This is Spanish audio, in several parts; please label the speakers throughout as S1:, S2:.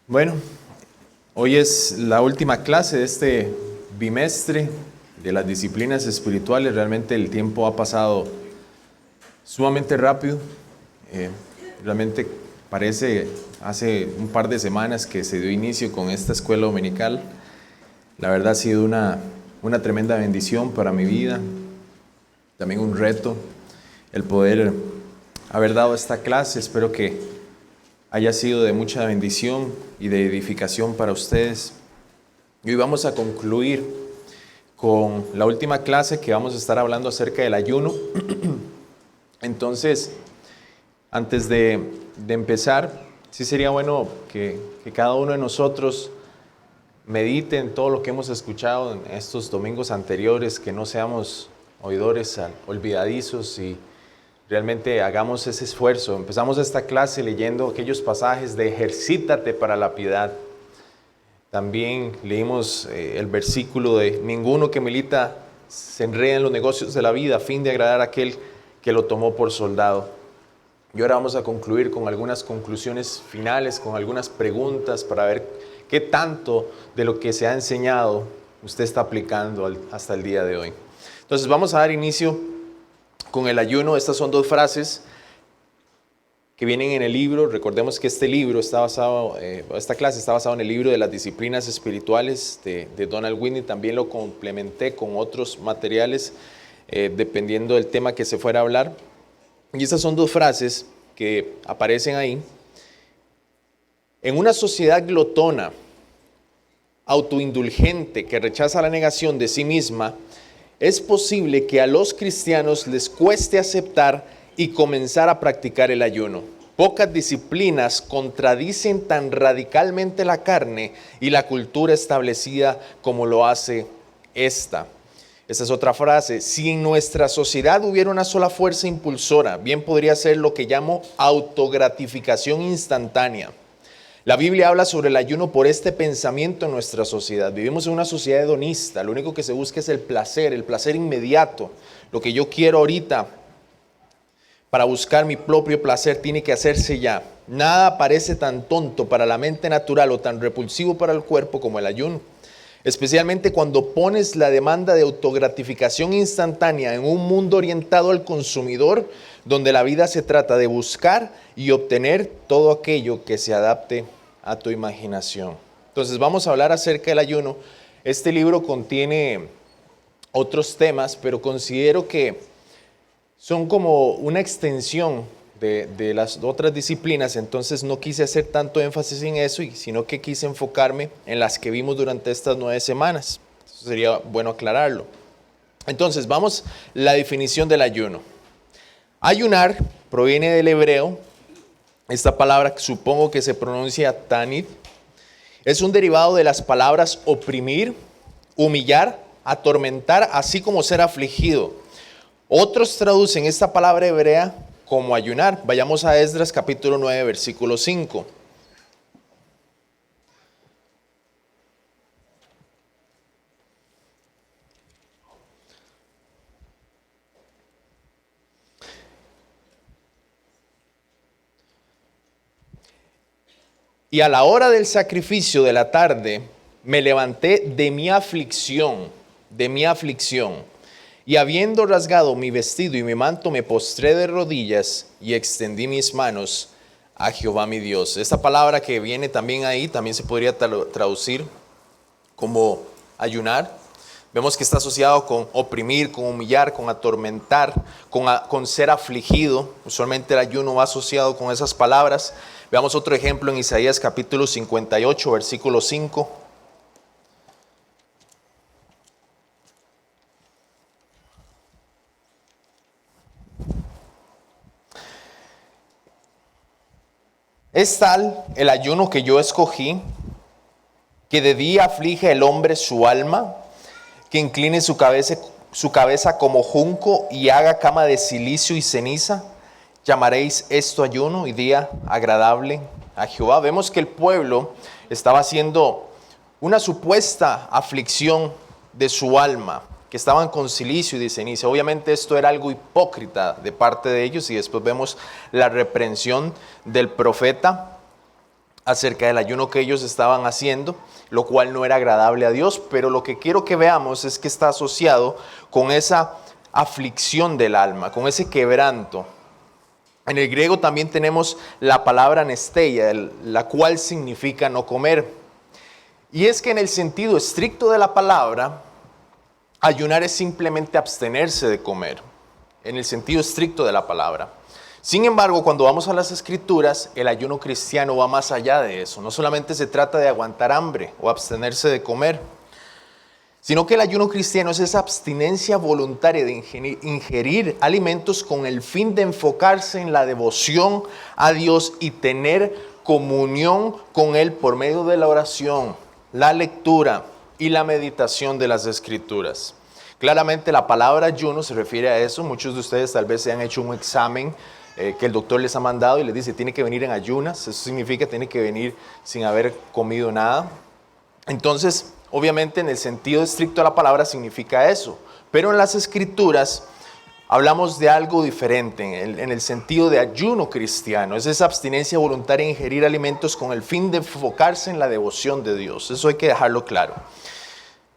S1: Bueno, hoy es la última clase de este bimestre de las disciplinas espirituales. Realmente el tiempo ha pasado sumamente rápido. Realmente parece hace un par de semanas que se dio inicio con esta escuela dominical. La verdad ha sido una tremenda bendición para mi vida, también un reto el poder haber dado esta clase. Espero que haya sido de mucha bendición y de edificación para ustedes. Y hoy vamos a concluir con la última clase que vamos a estar hablando acerca del ayuno. Entonces, antes de empezar, sí sería bueno que cada uno de nosotros medite en todo lo que hemos escuchado en estos domingos anteriores, que no seamos oidores olvidadizos y realmente hagamos ese esfuerzo. Empezamos esta clase leyendo aquellos pasajes de ejercítate para la piedad. También leímos el versículo de ninguno que milita se enreda en los negocios de la vida a fin de agradar a aquel que lo tomó por soldado. Y ahora vamos a concluir con algunas conclusiones finales, con algunas preguntas para ver qué tanto de lo que se ha enseñado usted está aplicando hasta el día de hoy. Entonces vamos a dar inicio con el ayuno. Estas son dos frases que vienen en el libro. Recordemos que este libro está basado, esta clase está basada en el libro de las disciplinas espirituales de Donald Whitney. También lo complementé con otros materiales dependiendo del tema que se fuera a hablar. Y estas son dos frases que aparecen ahí. En una sociedad glotona, autoindulgente, que rechaza la negación de sí misma, es posible que a los cristianos les cueste aceptar y comenzar a practicar el ayuno. Pocas disciplinas contradicen tan radicalmente la carne y la cultura establecida como lo hace esta. Esta es otra frase. Si en nuestra sociedad hubiera una sola fuerza impulsora, bien podría ser lo que llamo autogratificación instantánea. La Biblia habla sobre el ayuno por este pensamiento en nuestra sociedad. Vivimos en una sociedad hedonista. Lo único que se busca es el placer inmediato. Lo que yo quiero ahorita para buscar mi propio placer tiene que hacerse ya. Nada parece tan tonto para la mente natural o tan repulsivo para el cuerpo como el ayuno. Especialmente cuando pones la demanda de autogratificación instantánea en un mundo orientado al consumidor, donde la vida se trata de buscar y obtener todo aquello que se adapte a tu imaginación. Entonces vamos a hablar acerca del ayuno. Este libro contiene otros temas, pero considero que son como una extensión de las otras disciplinas. Entonces no quise hacer tanto énfasis en eso, sino que quise enfocarme en las que vimos durante estas 9 semanas. Eso sería bueno aclararlo. Entonces vamos a la definición del ayuno. Ayunar proviene del hebreo. Esta palabra supongo que se pronuncia tanit. Es un derivado de las palabras oprimir, humillar, atormentar, así como ser afligido. Otros traducen esta palabra hebrea como ayunar. Vayamos a Esdras capítulo 9, versículo 5. Y a la hora del sacrificio de la tarde, me levanté de mi aflicción, y habiendo rasgado mi vestido y mi manto, me postré de rodillas y extendí mis manos a Jehová mi Dios. Esta palabra que viene también ahí, también se podría traducir como ayunar. Vemos que está asociado con oprimir, con humillar, con atormentar, con ser afligido. Usualmente el ayuno va asociado con esas palabras. Veamos otro ejemplo en Isaías capítulo 58, versículo 5. Es tal el ayuno que yo escogí, que de día aflige el hombre su alma, que incline su cabeza como junco y haga cama de cilicio y ceniza. Llamaréis esto ayuno y día agradable a Jehová. Vemos que el pueblo estaba haciendo una supuesta aflicción de su alma, que estaban con cilicio y de ceniza. Obviamente esto era algo hipócrita de parte de ellos, y después vemos la reprensión del profeta acerca del ayuno que ellos estaban haciendo, lo cual no era agradable a Dios, pero lo que quiero que veamos es que está asociado con esa aflicción del alma, con ese quebranto. En el griego también tenemos la palabra anesteia, la cual significa no comer. Y es que en el sentido estricto de la palabra, ayunar es simplemente abstenerse de comer, en el sentido estricto de la palabra. Sin embargo, cuando vamos a las Escrituras, el ayuno cristiano va más allá de eso. No solamente se trata de aguantar hambre o abstenerse de comer, sino que el ayuno cristiano es esa abstinencia voluntaria de ingerir alimentos con el fin de enfocarse en la devoción a Dios y tener comunión con Él por medio de la oración, la lectura y la meditación de las Escrituras. Claramente la palabra ayuno se refiere a eso. Muchos de ustedes tal vez se han hecho un examen que el doctor les ha mandado y les dice tiene que venir en ayunas. Eso significa tiene que venir sin haber comido nada. Entonces, obviamente en el sentido estricto de la palabra significa eso. Pero en las Escrituras hablamos de algo diferente, en el sentido de ayuno cristiano. Es esa abstinencia voluntaria de ingerir alimentos con el fin de enfocarse en la devoción de Dios. Eso hay que dejarlo claro.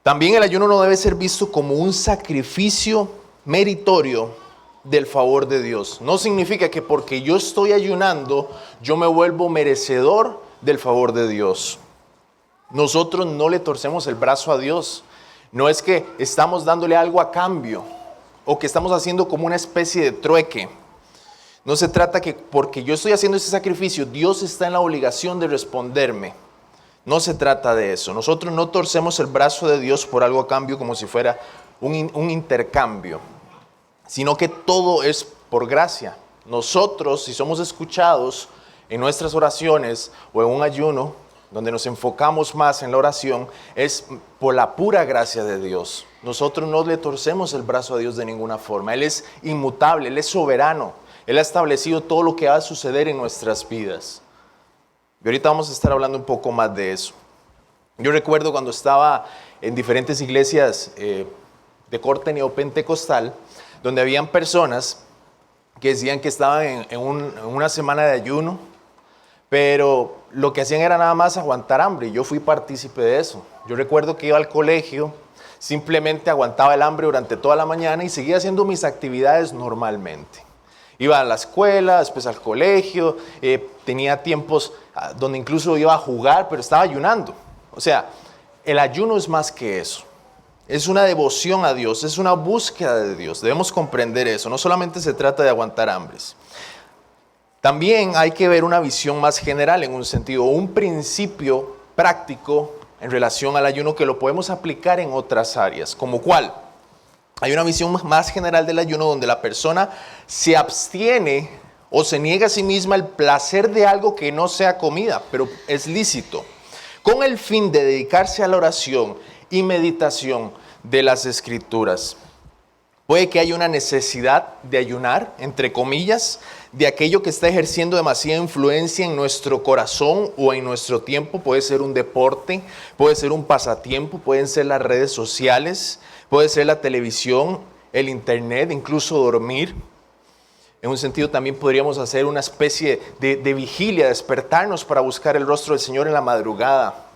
S1: También el ayuno no debe ser visto como un sacrificio meritorio del favor de Dios. No significa que porque yo estoy ayunando, yo me vuelvo merecedor del favor de Dios. Nosotros no le torcemos el brazo a Dios. No es que estamos dándole algo a cambio o que estamos haciendo como una especie de trueque. No se trata que porque yo estoy haciendo ese sacrificio, Dios está en la obligación de responderme. No se trata de eso. Nosotros no torcemos el brazo de Dios por algo a cambio como si fuera un intercambio, sino que todo es por gracia. Nosotros, si somos escuchados en nuestras oraciones o en un ayuno, donde nos enfocamos más en la oración, es por la pura gracia de Dios. Nosotros no le torcemos el brazo a Dios de ninguna forma. Él es inmutable, Él es soberano. Él ha establecido todo lo que va a suceder en nuestras vidas. Y ahorita vamos a estar hablando un poco más de eso. Yo recuerdo cuando estaba en diferentes iglesias de corte neopentecostal, donde habían personas que decían que estaban en una semana de ayuno, pero lo que hacían era nada más aguantar hambre. Yo fui partícipe de eso. Yo recuerdo que iba al colegio, simplemente aguantaba el hambre durante toda la mañana y seguía haciendo mis actividades normalmente. Iba a la escuela, después al colegio, tenía tiempos donde incluso iba a jugar, pero estaba ayunando. O sea, el ayuno es más que eso. Es una devoción a Dios, es una búsqueda de Dios. Debemos comprender eso. No solamente se trata de aguantar hambres. También hay que ver una visión más general en un sentido, un principio práctico en relación al ayuno que lo podemos aplicar en otras áreas. ¿Como cuál? Hay una visión más general del ayuno donde la persona se abstiene o se niega a sí misma el placer de algo que no sea comida, pero es lícito, con el fin de dedicarse a la oración y meditación de las Escrituras. Puede que haya una necesidad de ayunar, entre comillas, de aquello que está ejerciendo demasiada influencia en nuestro corazón o en nuestro tiempo. Puede ser un deporte, puede ser un pasatiempo, pueden ser las redes sociales, puede ser la televisión, el internet, incluso dormir. En un sentido también podríamos hacer una especie de vigilia, despertarnos para buscar el rostro del Señor en la madrugada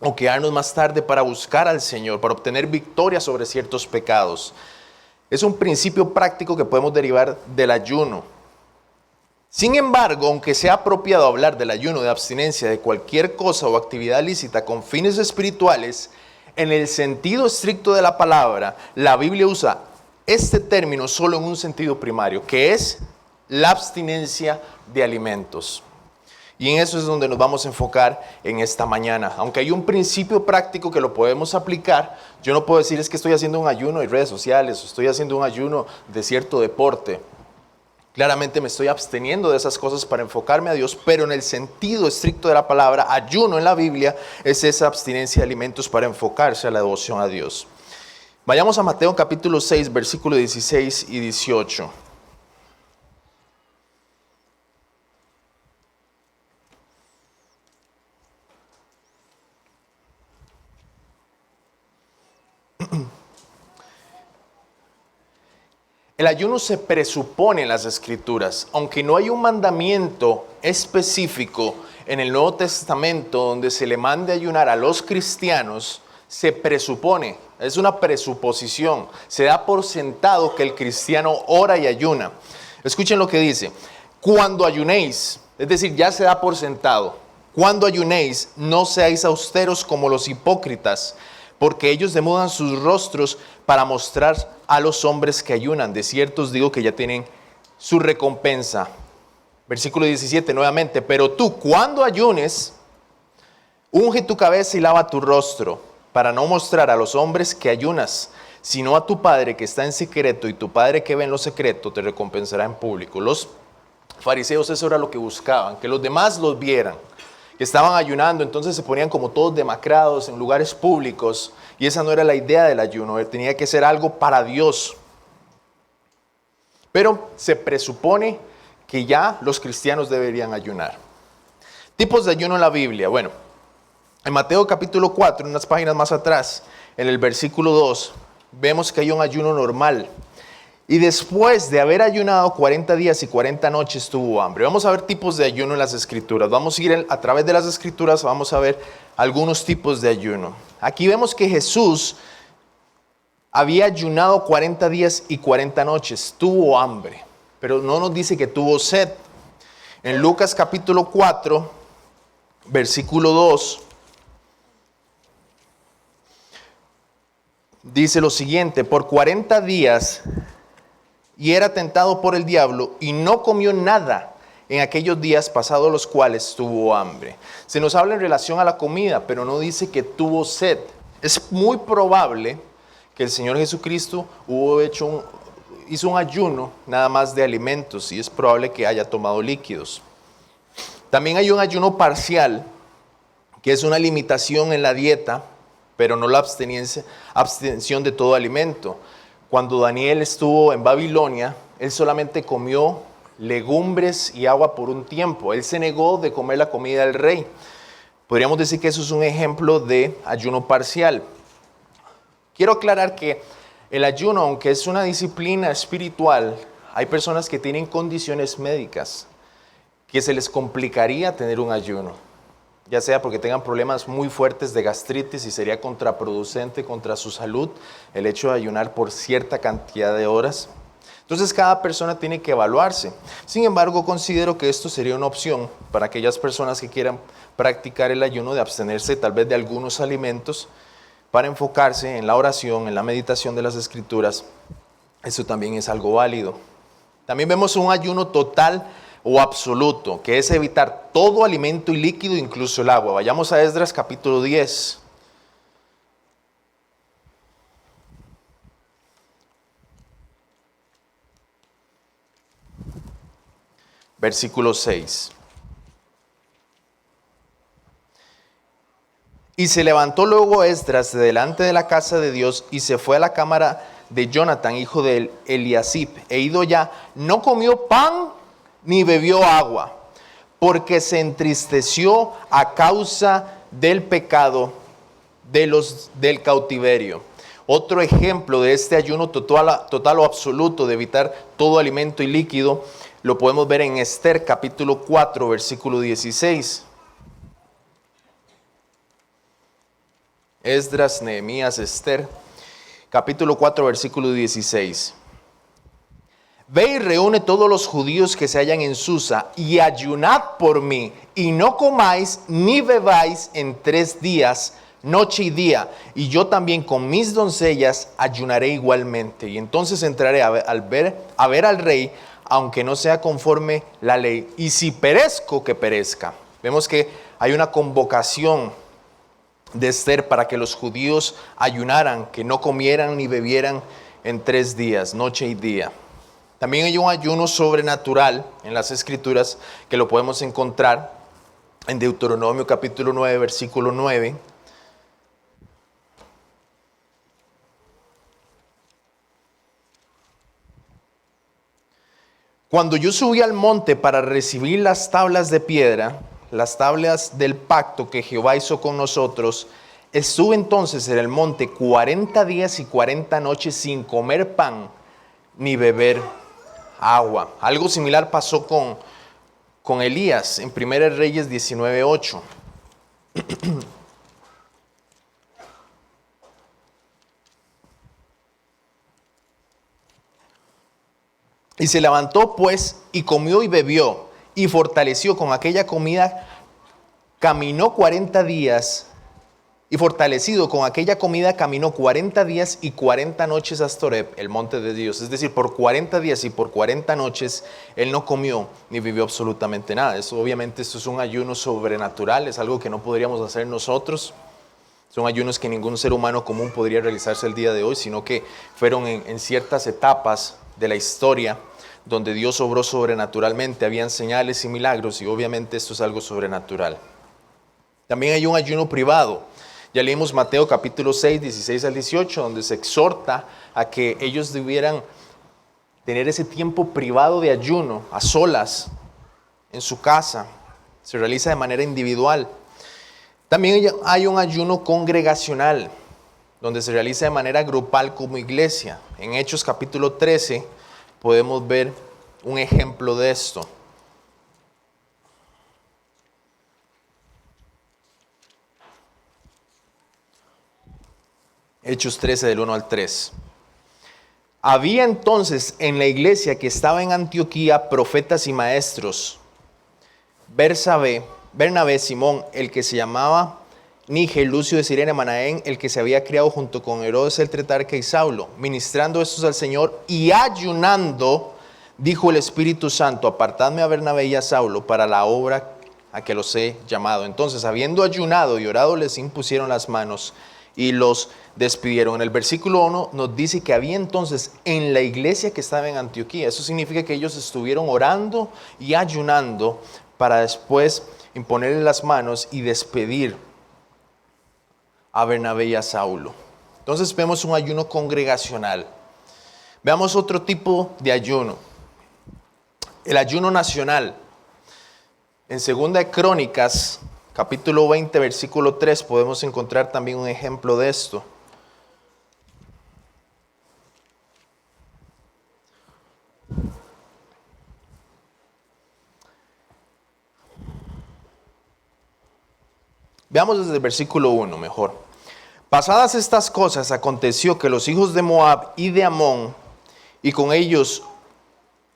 S1: o quedarnos más tarde para buscar al Señor, para obtener victoria sobre ciertos pecados. Es un principio práctico que podemos derivar del ayuno. Sin embargo, aunque sea apropiado hablar del ayuno de abstinencia de cualquier cosa o actividad lícita con fines espirituales, en el sentido estricto de la palabra, la Biblia usa este término solo en un sentido primario, que es la abstinencia de alimentos. Y en eso es donde nos vamos a enfocar en esta mañana. Aunque hay un principio práctico que lo podemos aplicar, yo no puedo decir es que estoy haciendo un ayuno de redes sociales, o estoy haciendo un ayuno de cierto deporte. Claramente me estoy absteniendo de esas cosas para enfocarme a Dios, pero en el sentido estricto de la palabra, ayuno en la Biblia es esa abstinencia de alimentos para enfocarse a la devoción a Dios. Vayamos a Mateo capítulo 6, versículos 16 y 18. El ayuno se presupone en las Escrituras, aunque no hay un mandamiento específico en el Nuevo Testamento donde se le mande ayunar a los cristianos, se presupone, es una presuposición, se da por sentado que el cristiano ora y ayuna. Escuchen lo que dice: cuando ayunéis, es decir, ya se da por sentado, cuando ayunéis, no seáis austeros como los hipócritas, porque ellos demudan sus rostros para mostrar a los hombres que ayunan. De cierto os digo que ya tienen su recompensa. Versículo 17 nuevamente: pero tú, cuando ayunes, unge tu cabeza y lava tu rostro, para no mostrar a los hombres que ayunas, sino a tu Padre que está en secreto, y tu Padre que ve en lo secreto te recompensará en público. Los fariseos eso era lo que buscaban, que los demás los vieran, que estaban ayunando, entonces se ponían como todos demacrados en lugares públicos, y esa no era la idea del ayuno, tenía que ser algo para Dios. Pero se presupone que ya los cristianos deberían ayunar. Tipos de ayuno en la Biblia. Bueno, en Mateo capítulo 4, unas páginas más atrás, en el versículo 2, vemos que hay un ayuno normal. Y después de haber ayunado 40 días y 40 noches tuvo hambre. Vamos a ver tipos de ayuno en las Escrituras. Vamos a ir a través de las Escrituras, vamos a ver algunos tipos de ayuno. Aquí vemos que Jesús había ayunado 40 días y 40 noches, tuvo hambre, pero no nos dice que tuvo sed. En Lucas capítulo 4, versículo 2, dice lo siguiente: por 40 días y era tentado por el diablo y no comió nada en aquellos días pasados los cuales tuvo hambre. Se nos habla en relación a la comida, pero no dice que tuvo sed. Es muy probable que el Señor Jesucristo hizo un ayuno nada más de alimentos, y es probable que haya tomado líquidos. También hay un ayuno parcial, que es una limitación en la dieta, pero no la abstención de todo alimento. Cuando Daniel estuvo en Babilonia, él solamente comió legumbres y agua por un tiempo. Él se negó de comer la comida del rey. Podríamos decir que eso es un ejemplo de ayuno parcial. Quiero aclarar que el ayuno, aunque es una disciplina espiritual, hay personas que tienen condiciones médicas que se les complicaría tener un ayuno, ya sea porque tengan problemas muy fuertes de gastritis y sería contraproducente contra su salud el hecho de ayunar por cierta cantidad de horas. Entonces cada persona tiene que evaluarse. Sin embargo, considero que esto sería una opción para aquellas personas que quieran practicar el ayuno, de abstenerse tal vez de algunos alimentos para enfocarse en la oración, en la meditación de las Escrituras. Eso también es algo válido. También vemos un ayuno total o absoluto, que es evitar todo alimento y líquido, incluso el agua. Vayamos a Esdras capítulo 10. Versículo 6. Y se levantó luego Esdras de delante de la casa de Dios y se fue a la cámara de Jonatán, hijo de Eliasib, e ido ya, no comió pan ni bebió agua, porque se entristeció a causa del pecado del cautiverio. Otro ejemplo de este ayuno total o absoluto, de evitar todo alimento y líquido, lo podemos ver en Esther capítulo 4, versículo 16. Esdras, Nehemías, Esther, capítulo 4, versículo 16. Ve y reúne todos los judíos que se hallan en Susa, y ayunad por mí, y no comáis ni bebáis en 3 días, noche y día, y yo también con mis doncellas ayunaré igualmente. Y entonces entraré a ver al rey, aunque no sea conforme la ley, y si perezco, que perezca. Vemos que hay una convocación de Esther para que los judíos ayunaran, que no comieran ni bebieran en 3 días, noche y día. También hay un ayuno sobrenatural en las Escrituras que lo podemos encontrar en Deuteronomio capítulo 9, versículo 9. Cuando yo subí al monte para recibir las tablas de piedra, las tablas del pacto que Jehová hizo con nosotros, estuve entonces en el monte 40 días y 40 noches sin comer pan, ni beber agua. Algo similar pasó con Elías en 1 Reyes 19:8. Y se levantó pues y comió y bebió y fortaleció con aquella comida, caminó 40 días y fortalecido con aquella comida caminó 40 días y 40 noches hasta Horeb, el monte de Dios. Es decir, por 40 días y por 40 noches él no comió ni vivió absolutamente nada. Obviamente esto es un ayuno sobrenatural, es algo que no podríamos hacer nosotros. Son ayunos que ningún ser humano común podría realizarse el día de hoy, sino que fueron en ciertas etapas de la historia donde Dios obró sobrenaturalmente, habían señales y milagros y obviamente esto es algo sobrenatural. También hay un ayuno privado. Ya leímos Mateo capítulo 6, 16 al 18, donde se exhorta a que ellos debieran tener ese tiempo privado de ayuno, a solas, en su casa. Se realiza de manera individual. También hay un ayuno congregacional, donde se realiza de manera grupal como iglesia. En Hechos capítulo 13 podemos ver un ejemplo de esto. Hechos 13 del 1 al 3. Había entonces en la iglesia que estaba en Antioquía profetas y maestros. Bernabé, Simón, el que se llamaba Níger, Lucio de Cirene, Manaén, el que se había criado junto con Herodes el tetrarca y Saulo, ministrando estos al Señor y ayunando, dijo el Espíritu Santo, apartadme a Bernabé y a Saulo para la obra a que los he llamado. Entonces, habiendo ayunado y orado, les impusieron las manos y los despidieron. En el versículo 1 nos dice que había entonces en la iglesia que estaba en Antioquía. Eso significa que ellos estuvieron orando y ayunando para después imponerle las manos y despedir a Bernabé y a Saulo. Entonces vemos un ayuno congregacional. Veamos otro tipo de ayuno. El ayuno nacional. En 2 de Crónicas, capítulo 20, versículo 3, podemos encontrar también un ejemplo de esto. Veamos desde el versículo 1 mejor. Pasadas estas cosas, aconteció que los hijos de Moab y de Amón, y con ellos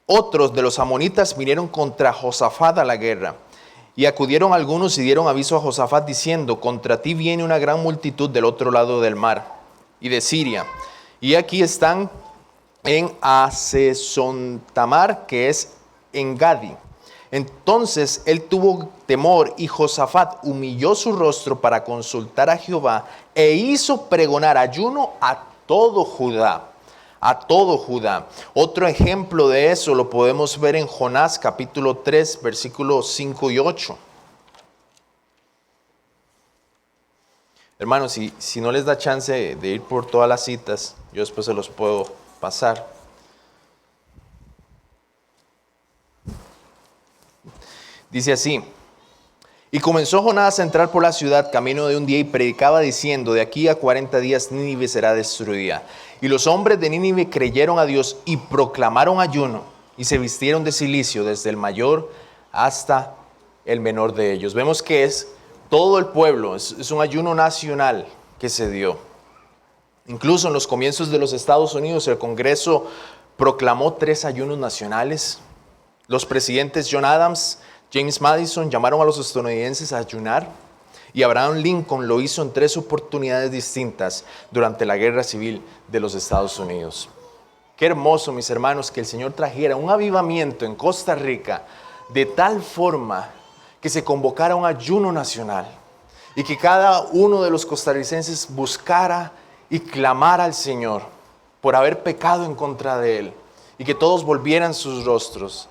S1: otros de los amonitas, vinieron contra Josafat a la guerra. Y acudieron algunos y dieron aviso a Josafat diciendo, contra ti viene una gran multitud del otro lado del mar y de Siria. Y aquí están en Hasezontamar, que es en Gadi. Entonces él tuvo temor y Josafat humilló su rostro para consultar a Jehová e hizo pregonar ayuno a todo Judá. A todo Judá. Otro ejemplo de eso lo podemos ver en Jonás capítulo 3 versículos 5 y 8. Hermanos, si no les da chance de ir por todas las citas, yo después se los puedo pasar. Dice así: y comenzó Jonás a entrar por la ciudad camino de un día y predicaba diciendo, de aquí a 40 días Nínive será destruida. Y los hombres de Nínive creyeron a Dios y proclamaron ayuno y se vistieron de cilicio desde el mayor hasta el menor de ellos. Vemos que es todo el pueblo, es un ayuno nacional que se dio. Incluso en los comienzos de los Estados Unidos el Congreso proclamó 3 ayunos nacionales. Los presidentes John Adams, James Madison llamaron a los estadounidenses a ayunar y Abraham Lincoln lo hizo en 3 oportunidades distintas durante la Guerra Civil de los Estados Unidos. Qué hermoso, mis hermanos, que el Señor trajera un avivamiento en Costa Rica de tal forma que se convocara un ayuno nacional y que cada uno de los costarricenses buscara y clamara al Señor por haber pecado en contra de Él y que todos volvieran sus rostros.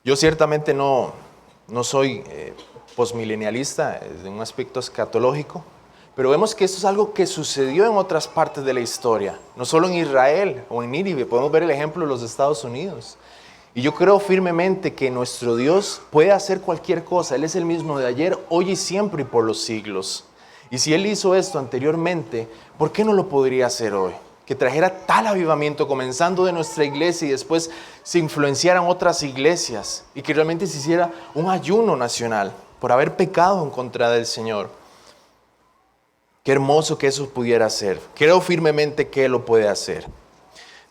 S1: Yo ciertamente no soy posmilenialista en un aspecto escatológico, pero vemos que esto es algo que sucedió en otras partes de la historia, no solo en Israel o en Nínive, podemos ver el ejemplo de los Estados Unidos. Y yo creo firmemente que nuestro Dios puede hacer cualquier cosa. Él es el mismo de ayer, hoy y siempre y por los siglos. Y si Él hizo esto anteriormente, ¿por qué no lo podría hacer hoy? que trajera tal avivamiento, comenzando de nuestra iglesia y después se influenciaran otras iglesias y que realmente se hiciera un ayuno nacional por haber pecado en contra del Señor. Qué hermoso que eso pudiera ser. Creo firmemente que Él lo puede hacer.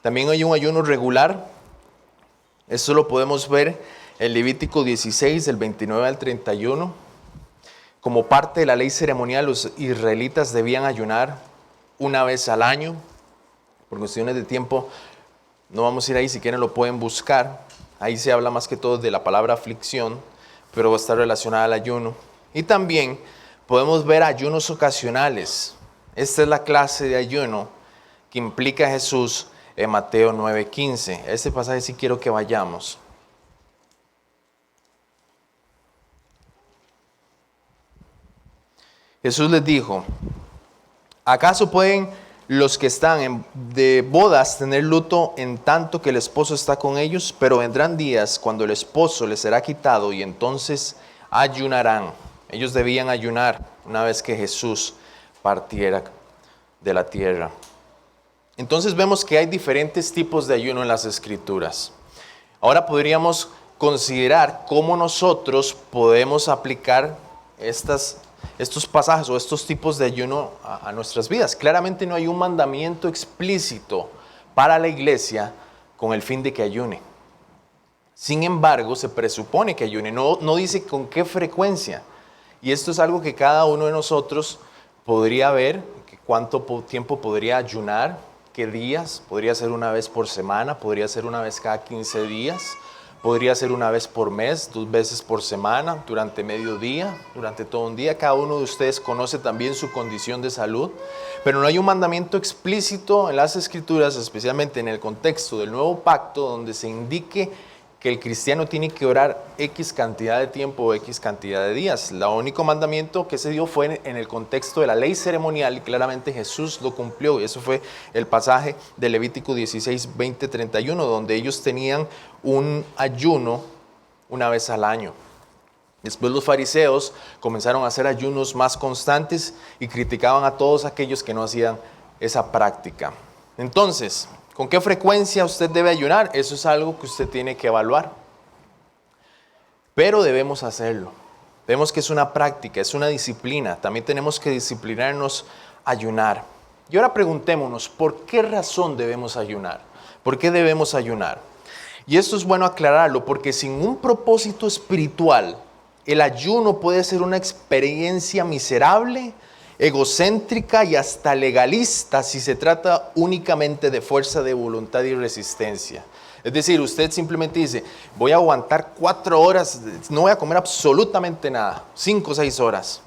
S1: También hay un ayuno regular. Esto lo podemos ver en Levítico 16, del 29 al 31. Como parte de la ley ceremonial, los israelitas debían ayunar una vez al año. Por cuestiones de tiempo, no vamos a ir ahí, si quieren lo pueden buscar. Ahí se habla más que todo de la palabra aflicción, pero va a estar relacionada al ayuno. Y también podemos ver ayunos ocasionales. Esta es la clase de ayuno que implica Jesús en Mateo 9:15. Este pasaje sí quiero que vayamos. Jesús les dijo: ¿acaso pueden los que están de bodas tener luto en tanto que el esposo está con ellos? Pero vendrán días cuando el esposo les será quitado y entonces ayunarán. Ellos debían ayunar una vez que Jesús partiera de la tierra. Entonces vemos que hay diferentes tipos de ayuno en las Escrituras. Ahora podríamos considerar cómo nosotros podemos aplicar estos pasajes o estos tipos de ayuno a nuestras vidas. Claramente no hay un mandamiento explícito para la iglesia con el fin de que ayune. Sin embargo, se presupone que ayune. No dice con qué frecuencia. Y esto es algo que cada uno de nosotros podría ver, cuánto tiempo podría ayunar, qué días. Podría ser una vez por semana, podría ser una vez cada 15 días. Podría ser una vez por mes, 2 veces por semana, durante mediodía, durante todo un día. Cada uno de ustedes conoce también su condición de salud, pero no hay un mandamiento explícito en las Escrituras, especialmente en el contexto del Nuevo Pacto, donde se indique que el cristiano tiene que orar X cantidad de tiempo o X cantidad de días. El único mandamiento que se dio fue en el contexto de la ley ceremonial y claramente Jesús lo cumplió. Y eso fue el pasaje de Levítico 16, 20, 31, donde ellos tenían un ayuno una vez al año. Después los fariseos comenzaron a hacer ayunos más constantes y criticaban a todos aquellos que no hacían esa práctica. Entonces, ¿con qué frecuencia usted debe ayunar? Eso es algo que usted tiene que evaluar. Pero debemos hacerlo. Vemos que es una práctica, es una disciplina. También tenemos que disciplinarnos a ayunar. Y ahora preguntémonos, ¿por qué razón debemos ayunar? ¿Por qué debemos ayunar? Y esto es bueno aclararlo, porque sin un propósito espiritual, el ayuno puede ser una experiencia miserable, egocéntrica y hasta legalista si se trata únicamente de fuerza de voluntad y resistencia. Es decir, usted simplemente dice, voy a aguantar 4 horas, no voy a comer absolutamente nada, 5 o 6 horas.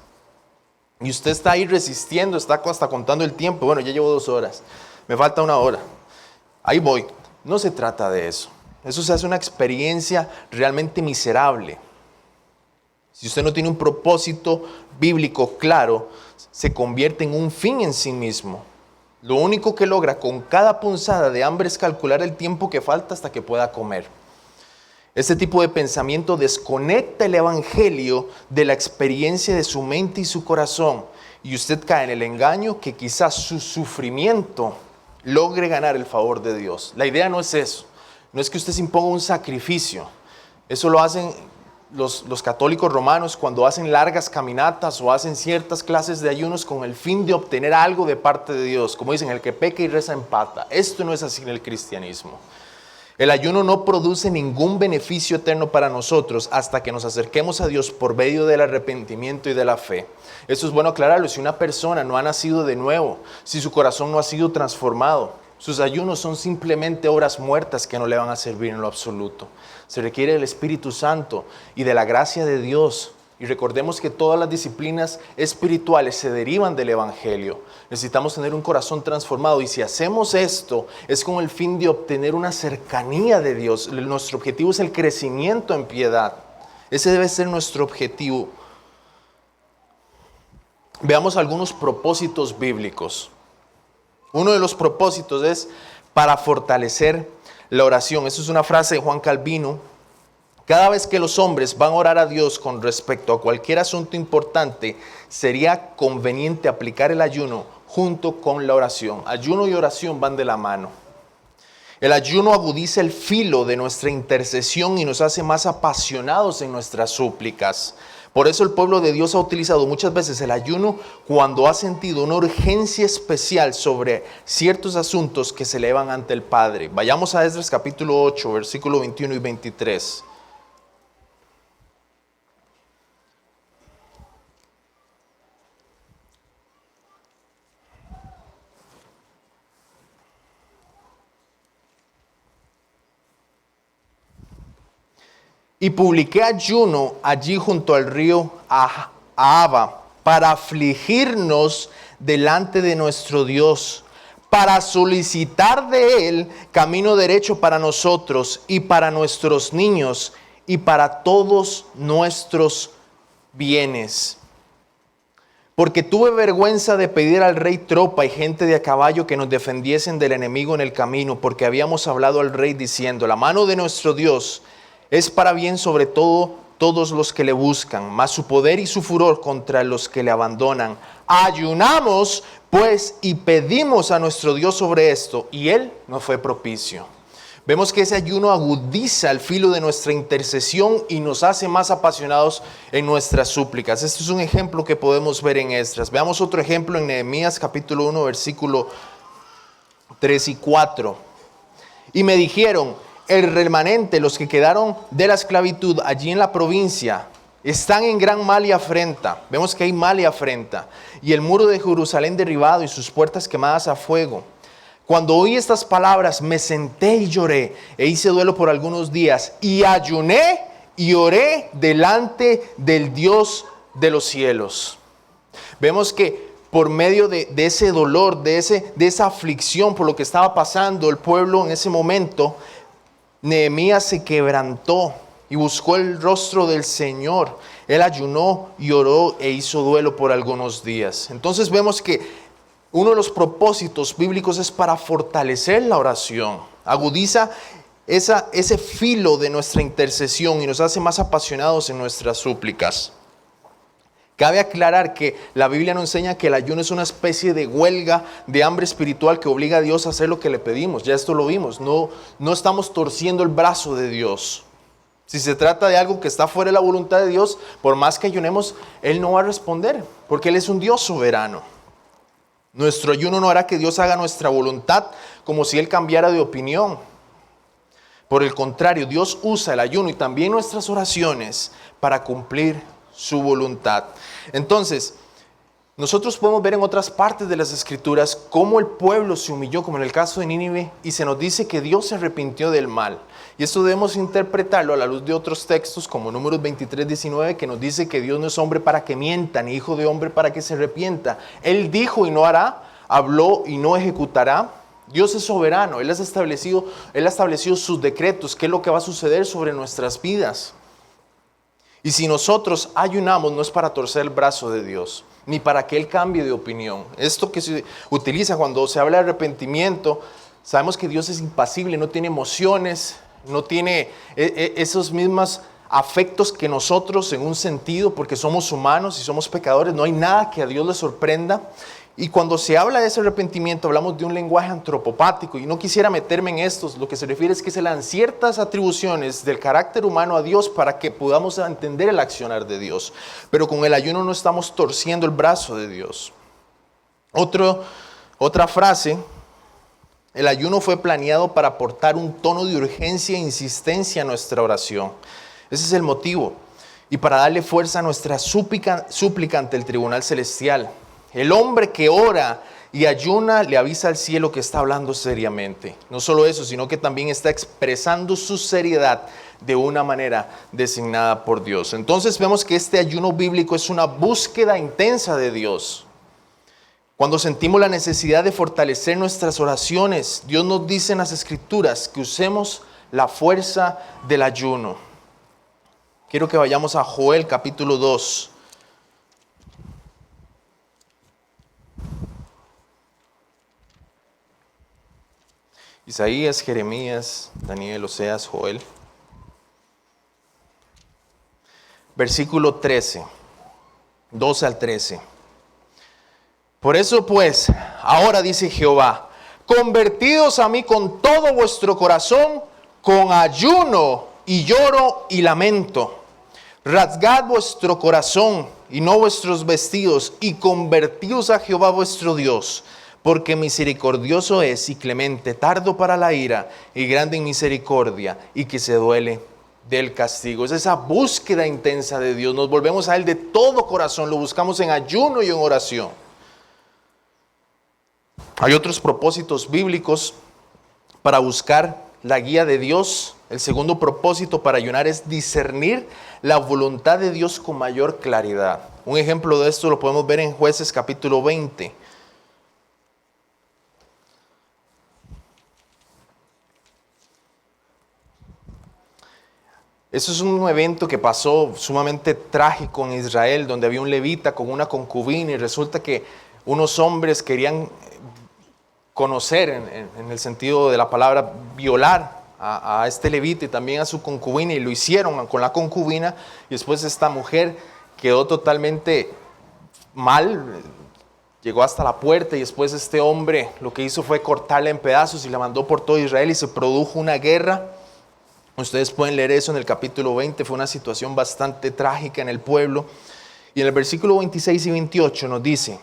S1: Y usted está ahí resistiendo, está hasta contando el tiempo, bueno, ya llevo 2 horas, me falta 1 hora, ahí voy. No se trata de eso. Eso se hace una experiencia realmente miserable. Si usted no tiene un propósito bíblico claro, se convierte en un fin en sí mismo. Lo único que logra con cada punzada de hambre es calcular el tiempo que falta hasta que pueda comer. Este tipo de pensamiento desconecta el evangelio de la experiencia de su mente y su corazón, y usted cae en el engaño que quizás su sufrimiento logre ganar el favor de Dios. La idea no es eso. No es que usted se imponga un sacrificio. Eso lo hacen los católicos romanos cuando hacen largas caminatas o hacen ciertas clases de ayunos con el fin de obtener algo de parte de Dios. Como dicen, el que peca y reza empata. Esto no es así en el cristianismo. El ayuno no produce ningún beneficio eterno para nosotros hasta que nos acerquemos a Dios por medio del arrepentimiento y de la fe. Esto es bueno aclararlo. Si una persona no ha nacido de nuevo, si su corazón no ha sido transformado, sus ayunos son simplemente obras muertas que no le van a servir en lo absoluto. Se requiere del Espíritu Santo y de la gracia de Dios. Y recordemos que todas las disciplinas espirituales se derivan del Evangelio. Necesitamos tener un corazón transformado y si hacemos esto es con el fin de obtener una cercanía de Dios. Nuestro objetivo es el crecimiento en piedad. Ese debe ser nuestro objetivo. Veamos algunos propósitos bíblicos. Uno de los propósitos es para fortalecer la oración. Eso es una frase de Juan Calvino. Cada vez que los hombres van a orar a Dios con respecto a cualquier asunto importante, sería conveniente aplicar el ayuno junto con la oración. Ayuno y oración van de la mano. El ayuno agudiza el filo de nuestra intercesión y nos hace más apasionados en nuestras súplicas. Por eso el pueblo de Dios ha utilizado muchas veces el ayuno cuando ha sentido una urgencia especial sobre ciertos asuntos que se elevan ante el Padre. Vayamos a Esdras capítulo 8, versículo 21 y 23. Y publiqué ayuno allí junto al río Ahava para afligirnos delante de nuestro Dios, para solicitar de Él camino derecho para nosotros y para nuestros niños y para todos nuestros bienes. Porque tuve vergüenza de pedir al rey tropa y gente de a caballo que nos defendiesen del enemigo en el camino, porque habíamos hablado al rey diciendo, la mano de nuestro Dios es para bien sobre todo todos los que le buscan, mas su poder y su furor contra los que le abandonan. Ayunamos pues y pedimos a nuestro Dios sobre esto, y Él nos fue propicio. Vemos que ese ayuno agudiza el filo de nuestra intercesión y nos hace más apasionados en nuestras súplicas. Este es un ejemplo que podemos ver en Esdras. Veamos otro ejemplo en Nehemías capítulo 1, versículo 3 y 4. Y me dijeron, el remanente, los que quedaron de la esclavitud allí en la provincia, están en gran mal y afrenta. Vemos que hay mal y afrenta. Y el muro de Jerusalén derribado y sus puertas quemadas a fuego. Cuando oí estas palabras, me senté y lloré, e hice duelo por algunos días, y ayuné y oré delante del Dios de los cielos. Vemos que por medio de ese dolor, de esa aflicción por lo que estaba pasando el pueblo en ese momento, Nehemías se quebrantó y buscó el rostro del Señor. Él ayunó y oró e hizo duelo por algunos días. Entonces vemos que uno de los propósitos bíblicos es para fortalecer la oración. Agudiza ese filo de nuestra intercesión y nos hace más apasionados en nuestras súplicas. Cabe aclarar que la Biblia nos enseña que el ayuno es una especie de huelga de hambre espiritual que obliga a Dios a hacer lo que le pedimos. Ya esto lo vimos. No estamos torciendo el brazo de Dios. Si se trata de algo que está fuera de la voluntad de Dios, por más que ayunemos, Él no va a responder, porque Él es un Dios soberano. Nuestro ayuno no hará que Dios haga nuestra voluntad como si Él cambiara de opinión. Por el contrario, Dios usa el ayuno y también nuestras oraciones para cumplir su voluntad. Entonces, nosotros podemos ver en otras partes de las Escrituras cómo el pueblo se humilló, como en el caso de Nínive, y se nos dice que Dios se arrepintió del mal. Y esto debemos interpretarlo a la luz de otros textos, como Números 23:19, que nos dice que Dios no es hombre para que mienta, ni hijo de hombre para que se arrepienta. Él dijo y no hará, habló y no ejecutará. Dios es soberano, Él ha establecido sus decretos, qué es lo que va a suceder sobre nuestras vidas. Y si nosotros ayunamos, no es para torcer el brazo de Dios, ni para que Él cambie de opinión. Esto que se utiliza cuando se habla de arrepentimiento, sabemos que Dios es impasible, no tiene emociones, no tiene esos mismos afectos que nosotros en un sentido, porque somos humanos y somos pecadores, no hay nada que a Dios le sorprenda. Y cuando se habla de ese arrepentimiento, hablamos de un lenguaje antropopático, y no quisiera meterme en esto. Lo que se refiere es que se le dan ciertas atribuciones del carácter humano a Dios para que podamos entender el accionar de Dios. Pero con el ayuno no estamos torciendo el brazo de Dios. Otra frase, el ayuno fue planeado para aportar un tono de urgencia e insistencia a nuestra oración. Ese es el motivo. Y para darle fuerza a nuestra súplica ante el tribunal celestial. El hombre que ora y ayuna le avisa al cielo que está hablando seriamente. No solo eso, sino que también está expresando su seriedad de una manera designada por Dios. Entonces vemos que este ayuno bíblico es una búsqueda intensa de Dios. Cuando sentimos la necesidad de fortalecer nuestras oraciones, Dios nos dice en las Escrituras que usemos la fuerza del ayuno. Quiero que vayamos a Joel capítulo 2. Isaías, Jeremías, Daniel, Oseas, Joel. , versículo 13, 12 al 13. Por eso pues, ahora dice Jehová, convertidos a mí con todo vuestro corazón, con ayuno y lloro y lamento. Rasgad vuestro corazón y no vuestros vestidos, y convertíos a Jehová vuestro Dios, porque misericordioso es y clemente, tardo para la ira y grande en misericordia, y que se duele del castigo. Es esa búsqueda intensa de Dios. Nos volvemos a Él de todo corazón, lo buscamos en ayuno y en oración. Hay otros propósitos bíblicos para buscar la guía de Dios. El segundo propósito para ayunar es discernir la voluntad de Dios con mayor claridad. Un ejemplo de esto lo podemos ver en Jueces capítulo 20. Eso es un evento que pasó sumamente trágico en Israel, donde había un levita con una concubina y resulta que unos hombres querían conocer, en el sentido de la palabra, violar a este levita y también a su concubina, y lo hicieron con la concubina, y después esta mujer quedó totalmente mal, llegó hasta la puerta, y después este hombre lo que hizo fue cortarla en pedazos y la mandó por todo Israel, y se produjo una guerra. Ustedes pueden leer eso en el capítulo 20, fue una situación bastante trágica en el pueblo, y en el versículo 26 y 28 nos dice: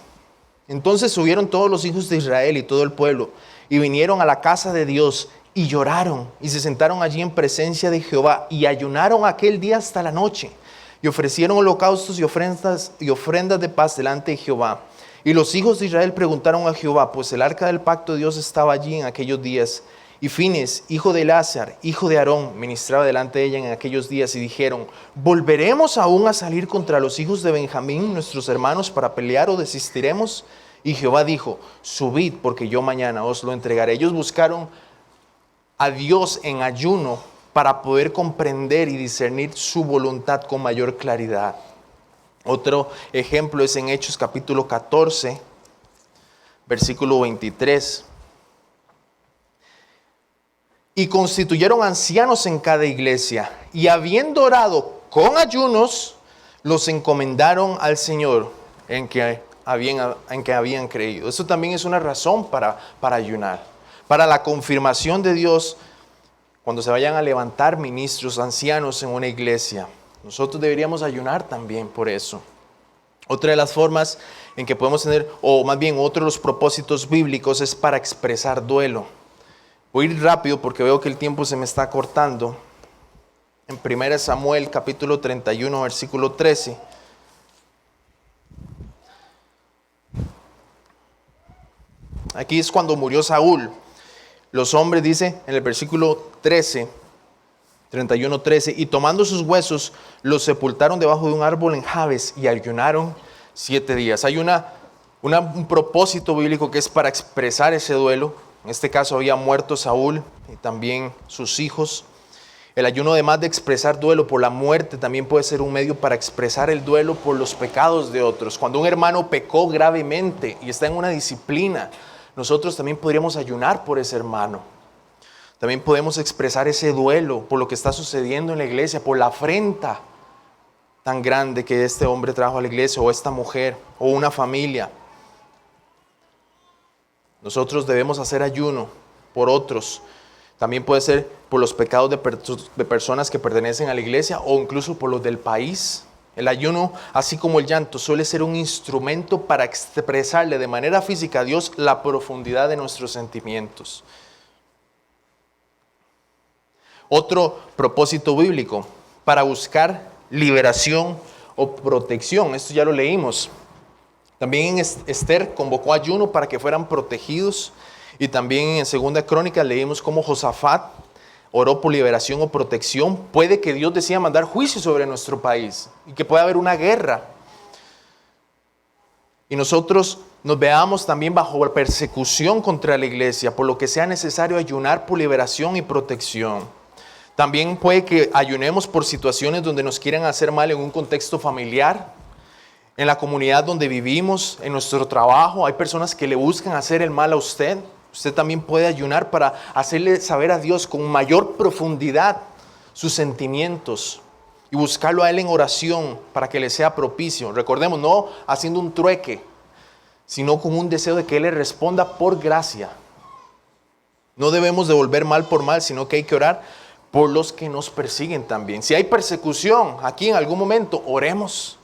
S1: entonces subieron todos los hijos de Israel y todo el pueblo, y vinieron a la casa de Dios, y lloraron, y se sentaron allí en presencia de Jehová, y ayunaron aquel día hasta la noche, y ofrecieron holocaustos y ofrendas de paz delante de Jehová. Y los hijos de Israel preguntaron a Jehová, pues el arca del pacto de Dios estaba allí en aquellos días. Y Fines, hijo de Elazar, hijo de Aarón, ministraba delante de ella en aquellos días, y dijeron: ¿volveremos aún a salir contra los hijos de Benjamín, nuestros hermanos, para pelear, o desistiremos? Y Jehová dijo: subid, porque yo mañana os lo entregaré. Ellos buscaron a Dios en ayuno para poder comprender y discernir su voluntad con mayor claridad. Otro ejemplo es en Hechos capítulo 14, versículo 23. Y constituyeron ancianos en cada iglesia, y habiendo orado con ayunos, los encomendaron al Señor en que habían creído. Eso también es una razón para ayunar. Para la confirmación de Dios, cuando se vayan a levantar ministros, ancianos en una iglesia, nosotros deberíamos ayunar también por eso. Otra de las formas en que podemos tener, o más bien otro de los propósitos bíblicos, es para expresar duelo. Voy a ir rápido porque veo que el tiempo se me está cortando. En 1 Samuel capítulo 31, versículo 13. Aquí es cuando murió Saúl. Los hombres, dice en el versículo 13, 31, 13, y tomando sus huesos, los sepultaron debajo de un árbol en Jabes y ayunaron 7 días. Hay un propósito bíblico que es para expresar ese duelo. En este caso había muerto Saúl y también sus hijos. El ayuno, además de expresar duelo por la muerte, también puede ser un medio para expresar el duelo por los pecados de otros. Cuando un hermano pecó gravemente y está en una disciplina, nosotros también podríamos ayunar por ese hermano. También podemos expresar ese duelo por lo que está sucediendo en la iglesia, por la afrenta tan grande que este hombre trajo a la iglesia, o esta mujer, o una familia. Nosotros debemos hacer ayuno por otros. También puede ser por los pecados de personas que pertenecen a la iglesia, o incluso por los del país. El ayuno, así como el llanto, suele ser un instrumento para expresarle de manera física a Dios la profundidad de nuestros sentimientos. Otro propósito bíblico, para buscar liberación o protección. Esto ya lo leímos. También Esther convocó ayuno para que fueran protegidos. Y también en 2 Crónicas leímos cómo Josafat oró por liberación o protección. Puede que Dios decida mandar juicio sobre nuestro país y que pueda haber una guerra. Y nosotros nos veamos también bajo persecución contra la iglesia, por lo que sea necesario ayunar por liberación y protección. También puede que ayunemos por situaciones donde nos quieran hacer mal en un contexto familiar, en la comunidad donde vivimos, en nuestro trabajo. Hay personas que le buscan hacer el mal a usted. Usted también puede ayunar para hacerle saber a Dios con mayor profundidad sus sentimientos y buscarlo a Él en oración para que le sea propicio. Recordemos, no haciendo un trueque, sino con un deseo de que Él le responda por gracia. No debemos devolver mal por mal, sino que hay que orar por los que nos persiguen también. Si hay persecución aquí en algún momento, oremos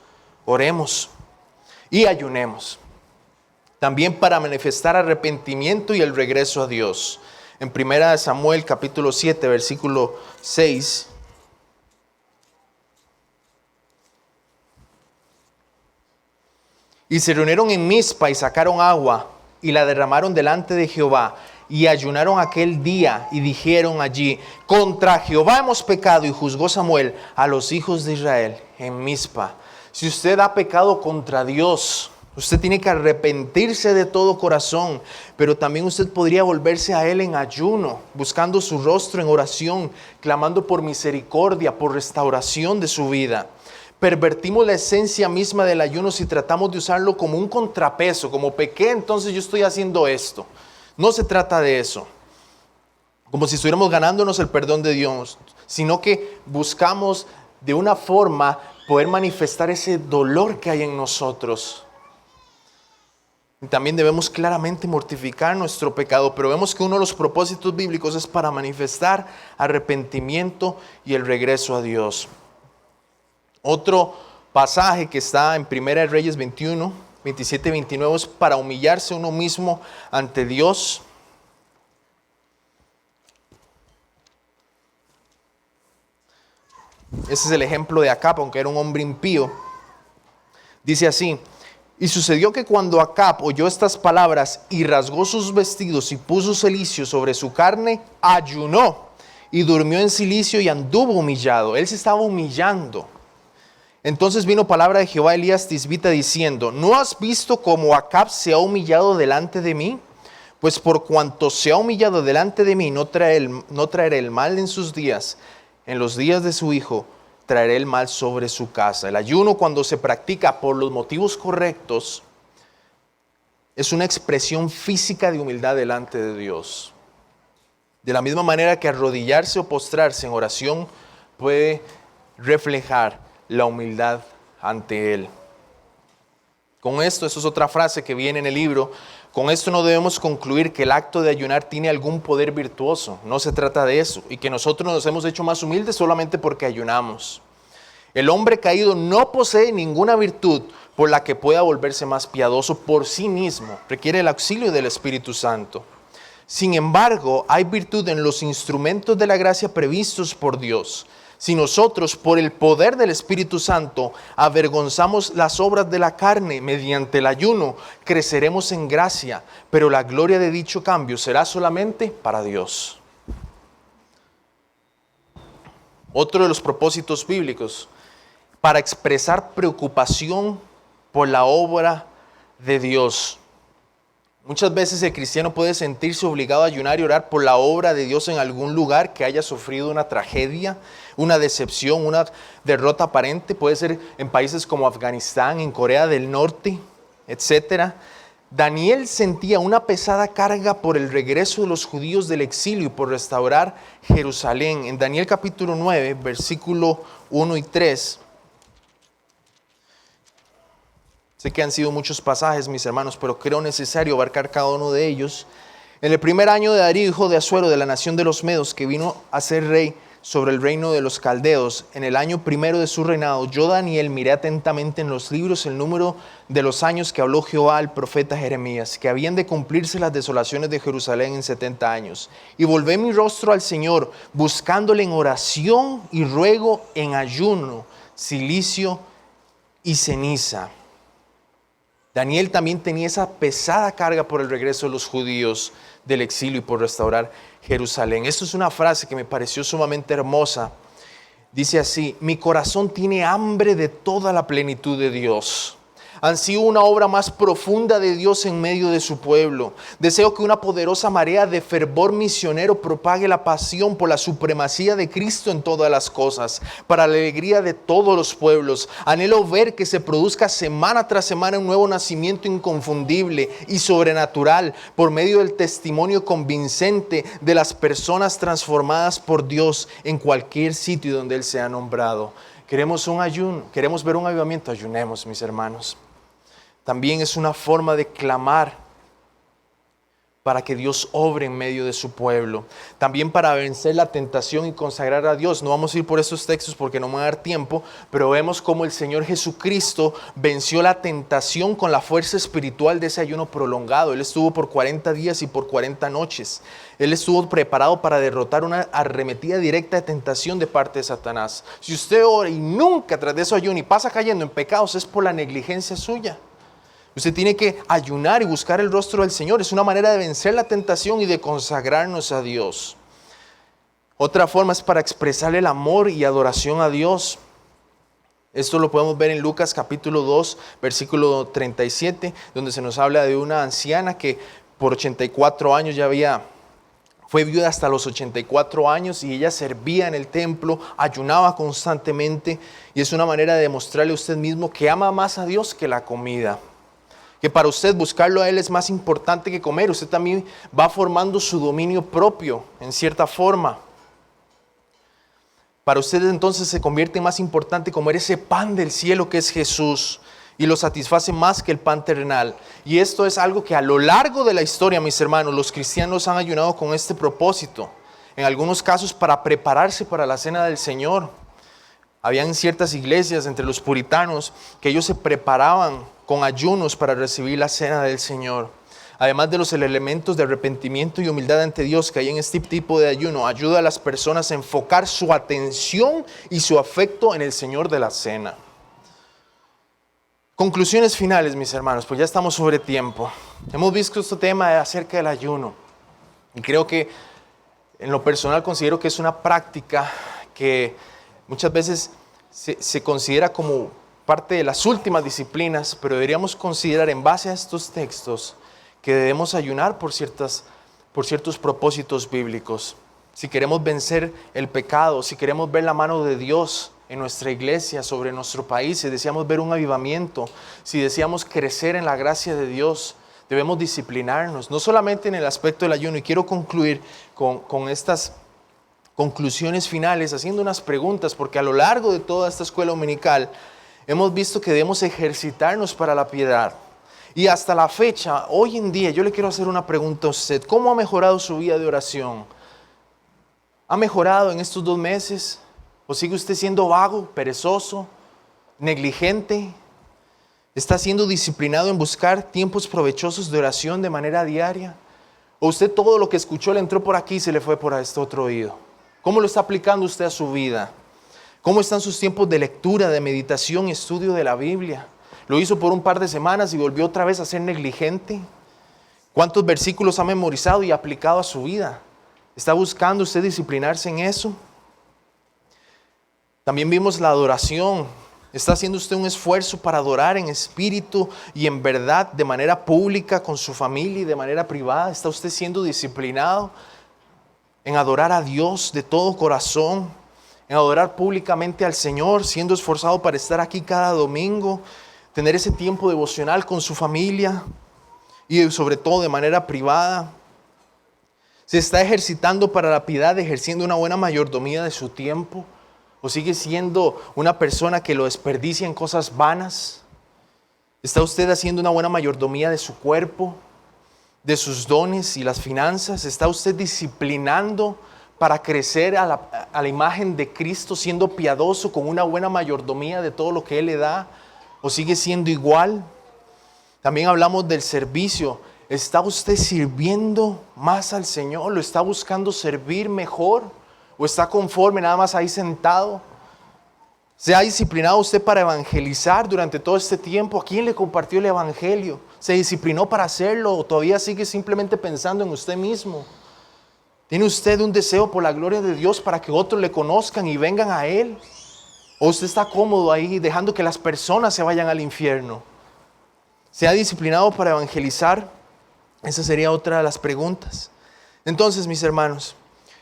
S1: y ayunemos. También para manifestar arrepentimiento y el regreso a Dios. En 1 Samuel capítulo 7, versículo 6. Y se reunieron en Mizpa y sacaron agua y la derramaron delante de Jehová. Y ayunaron aquel día y dijeron allí: contra Jehová hemos pecado. Y juzgó Samuel a los hijos de Israel en Mizpa. Si usted ha pecado contra Dios, usted tiene que arrepentirse de todo corazón, pero también usted podría volverse a Él en ayuno, buscando su rostro en oración, clamando por misericordia, por restauración de su vida. Pervertimos la esencia misma del ayuno si tratamos de usarlo como un contrapeso, como pequé, entonces yo estoy haciendo esto. No se trata de eso, como si estuviéramos ganándonos el perdón de Dios, sino que buscamos de una forma poder manifestar ese dolor que hay en nosotros. Y también debemos claramente mortificar nuestro pecado, pero vemos que uno de los propósitos bíblicos es para manifestar arrepentimiento y el regreso a Dios. Otro pasaje que está en 1 Reyes 21, 27 y 29 es para humillarse uno mismo ante Dios. Ese es el ejemplo de Acab, aunque era un hombre impío. Dice así: y sucedió que cuando Acab oyó estas palabras y rasgó sus vestidos y puso cilicio sobre su carne, ayunó y durmió en cilicio y anduvo humillado. Él se estaba humillando. Entonces vino palabra de Jehová a Elías Tisbita diciendo: ¿no has visto cómo Acab se ha humillado delante de mí? Pues por cuanto se ha humillado delante de mí, no traeré el mal en sus días. En los días de su hijo traeré el mal sobre su casa. El ayuno, cuando se practica por los motivos correctos, es una expresión física de humildad delante de Dios. De la misma manera que arrodillarse o postrarse en oración puede reflejar la humildad ante Él. Con esto, eso es otra frase que viene en el libro, con esto no debemos concluir que el acto de ayunar tiene algún poder virtuoso. No se trata de eso. Y que nosotros nos hemos hecho más humildes solamente porque ayunamos. El hombre caído no posee ninguna virtud por la que pueda volverse más piadoso por sí mismo. Requiere el auxilio del Espíritu Santo. Sin embargo, hay virtud en los instrumentos de la gracia previstos por Dios. Si nosotros, por el poder del Espíritu Santo, avergonzamos las obras de la carne mediante el ayuno, creceremos en gracia, pero la gloria de dicho cambio será solamente para Dios. Otro de los propósitos bíblicos, para expresar preocupación por la obra de Dios. Muchas veces el cristiano puede sentirse obligado a ayunar y orar por la obra de Dios en algún lugar que haya sufrido una tragedia, una decepción, una derrota aparente. Puede ser en países como Afganistán, en Corea del Norte, etc. Daniel sentía una pesada carga por el regreso de los judíos del exilio y por restaurar Jerusalén. En Daniel capítulo 9, versículo 1 y 3. Sé que han sido muchos pasajes, mis hermanos, pero creo necesario abarcar cada uno de ellos. En el primer año de Darío, hijo de Asuero, de la nación de los Medos, que vino a ser rey sobre el reino de los caldeos, en el año primero de su reinado, yo, Daniel, miré atentamente en los libros el número de los años que habló Jehová al profeta Jeremías, que habían de cumplirse las desolaciones de Jerusalén en 70 años. Y volvé mi rostro al Señor, buscándole en oración y ruego, en ayuno, cilicio y ceniza. Daniel también tenía esa pesada carga por el regreso de los judíos del exilio y por restaurar Jerusalén. Esto es una frase que me pareció sumamente hermosa. Dice así: mi corazón tiene hambre de toda la plenitud de Dios. Ansío una obra más profunda de Dios en medio de su pueblo. Deseo que una poderosa marea de fervor misionero propague la pasión por la supremacía de Cristo en todas las cosas, para la alegría de todos los pueblos. Anhelo ver que se produzca semana tras semana un nuevo nacimiento inconfundible y sobrenatural por medio del testimonio convincente de las personas transformadas por Dios en cualquier sitio donde Él sea nombrado. Queremos un ayuno, queremos ver un avivamiento, ayunemos, mis hermanos. También es una forma de clamar para que Dios obre en medio de su pueblo. También para vencer la tentación y consagrar a Dios. No vamos a ir por estos textos porque no me va a dar tiempo, pero vemos cómo el Señor Jesucristo venció la tentación con la fuerza espiritual de ese ayuno prolongado. Él estuvo por 40 días y por 40 noches. Él estuvo preparado para derrotar una arremetida directa de tentación de parte de Satanás. Si usted ora y nunca tras de eso ayuna y pasa cayendo en pecados, es por la negligencia suya. Usted tiene que ayunar y buscar el rostro del Señor. Es una manera de vencer la tentación y de consagrarnos a Dios. Otra forma es para expresar el amor y adoración a Dios. Esto lo podemos ver en Lucas capítulo 2, versículo 37, donde se nos habla de una anciana que por 84 años fue viuda hasta los 84 años y ella servía en el templo, ayunaba constantemente, y es una manera de demostrarle a usted mismo que ama más a Dios que la comida. Que para usted buscarlo a Él es más importante que comer. Usted también va formando su dominio propio, en cierta forma. Para usted entonces se convierte en más importante comer ese pan del cielo que es Jesús, y lo satisface más que el pan terrenal. Y esto es algo que a lo largo de la historia, mis hermanos, los cristianos han ayunado con este propósito. En algunos casos para prepararse para la cena del Señor. Habían ciertas iglesias entre los puritanos que ellos se preparaban con ayunos para recibir la cena del Señor. Además de los elementos de arrepentimiento y humildad ante Dios que hay en este tipo de ayuno, ayuda a las personas a enfocar su atención y su afecto en el Señor de la cena. Conclusiones finales, mis hermanos, pues ya estamos sobre tiempo. Hemos visto este tema acerca del ayuno y creo que en lo personal considero que es una práctica que muchas veces se considera como parte de las últimas disciplinas, pero deberíamos considerar en base a estos textos que debemos ayunar por ciertos propósitos bíblicos. Si queremos vencer el pecado, si queremos ver la mano de Dios en nuestra iglesia, sobre nuestro país, si deseamos ver un avivamiento, si deseamos crecer en la gracia de Dios, debemos disciplinarnos, no solamente en el aspecto del ayuno. Y quiero concluir con estas conclusiones finales haciendo unas preguntas, porque a lo largo de toda esta escuela dominical hemos visto que debemos ejercitarnos para la piedad. Y hasta la fecha, hoy en día, yo le quiero hacer una pregunta a usted. ¿Cómo ha mejorado su vida de oración? ¿Ha mejorado en estos 2 meses? ¿O sigue usted siendo vago, perezoso, negligente? ¿Está siendo disciplinado en buscar tiempos provechosos de oración de manera diaria? ¿O usted todo lo que escuchó le entró por aquí y se le fue por este otro oído? ¿Cómo lo está aplicando usted a su vida? ¿Cómo están sus tiempos de lectura, de meditación y estudio de la Biblia? ¿Lo hizo por un par de semanas y volvió otra vez a ser negligente? ¿Cuántos versículos ha memorizado y aplicado a su vida? ¿Está buscando usted disciplinarse en eso? También vimos la adoración. ¿Está haciendo usted un esfuerzo para adorar en espíritu y en verdad, de manera pública, con su familia y de manera privada? ¿Está usted siendo disciplinado en adorar a Dios de todo corazón? En adorar públicamente al Señor, siendo esforzado para estar aquí cada domingo, tener ese tiempo devocional con su familia y sobre todo de manera privada. ¿Se está ejercitando para la piedad, ejerciendo una buena mayordomía de su tiempo? ¿O sigue siendo una persona que lo desperdicia en cosas vanas? ¿Está usted haciendo una buena mayordomía de su cuerpo, de sus dones y las finanzas? ¿Está usted disciplinando para crecer a la imagen de Cristo, siendo piadoso con una buena mayordomía de todo lo que Él le da? ¿O sigue siendo igual? También hablamos del servicio. ¿Está usted sirviendo más al Señor? ¿Lo está buscando servir mejor? ¿O está conforme nada más ahí sentado? ¿Se ha disciplinado usted para evangelizar durante todo este tiempo? ¿A quién le compartió el evangelio? ¿Se disciplinó para hacerlo o todavía sigue simplemente pensando en usted mismo? ¿Tiene usted un deseo por la gloria de Dios para que otros le conozcan y vengan a Él? ¿O usted está cómodo ahí dejando que las personas se vayan al infierno? ¿Se ha disciplinado para evangelizar? Esa sería otra de las preguntas. Entonces, mis hermanos,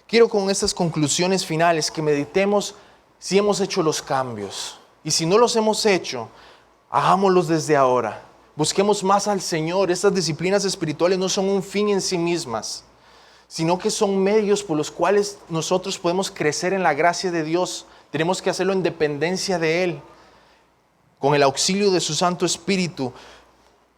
S1: quiero con estas conclusiones finales que meditemos si hemos hecho los cambios. Y si no los hemos hecho, hagámoslos desde ahora. Busquemos más al Señor. Estas disciplinas espirituales no son un fin en sí mismas, sino que son medios por los cuales nosotros podemos crecer en la gracia de Dios. Tenemos que hacerlo en dependencia de Él, con el auxilio de su Santo Espíritu.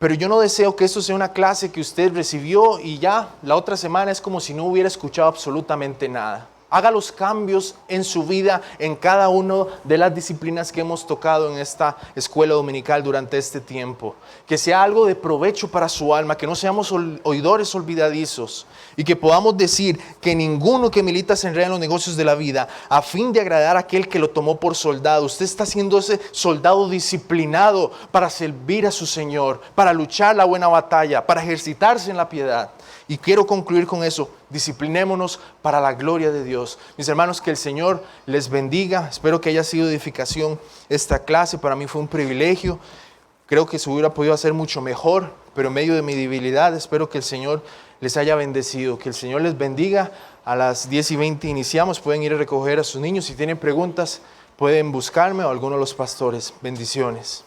S1: Pero yo no deseo que esto sea una clase que usted recibió y ya la otra semana es como si no hubiera escuchado absolutamente nada. Haga los cambios en su vida, en cada una de las disciplinas que hemos tocado en esta escuela dominical durante este tiempo. Que sea algo de provecho para su alma, que no seamos oidores olvidadizos y que podamos decir que ninguno que milita se enreda en los negocios de la vida a fin de agradar a aquel que lo tomó por soldado. Usted está siendo ese soldado disciplinado para servir a su Señor, para luchar la buena batalla, para ejercitarse en la piedad. Y quiero concluir con eso, disciplinémonos para la gloria de Dios. Mis hermanos, que el Señor les bendiga. Espero que haya sido de edificación esta clase. Para mí fue un privilegio. Creo que se hubiera podido hacer mucho mejor, pero en medio de mi debilidad espero que el Señor les haya bendecido. Que el Señor les bendiga. A las 10:20 iniciamos. Pueden ir a recoger a sus niños. Si tienen preguntas, pueden buscarme o alguno de los pastores. Bendiciones.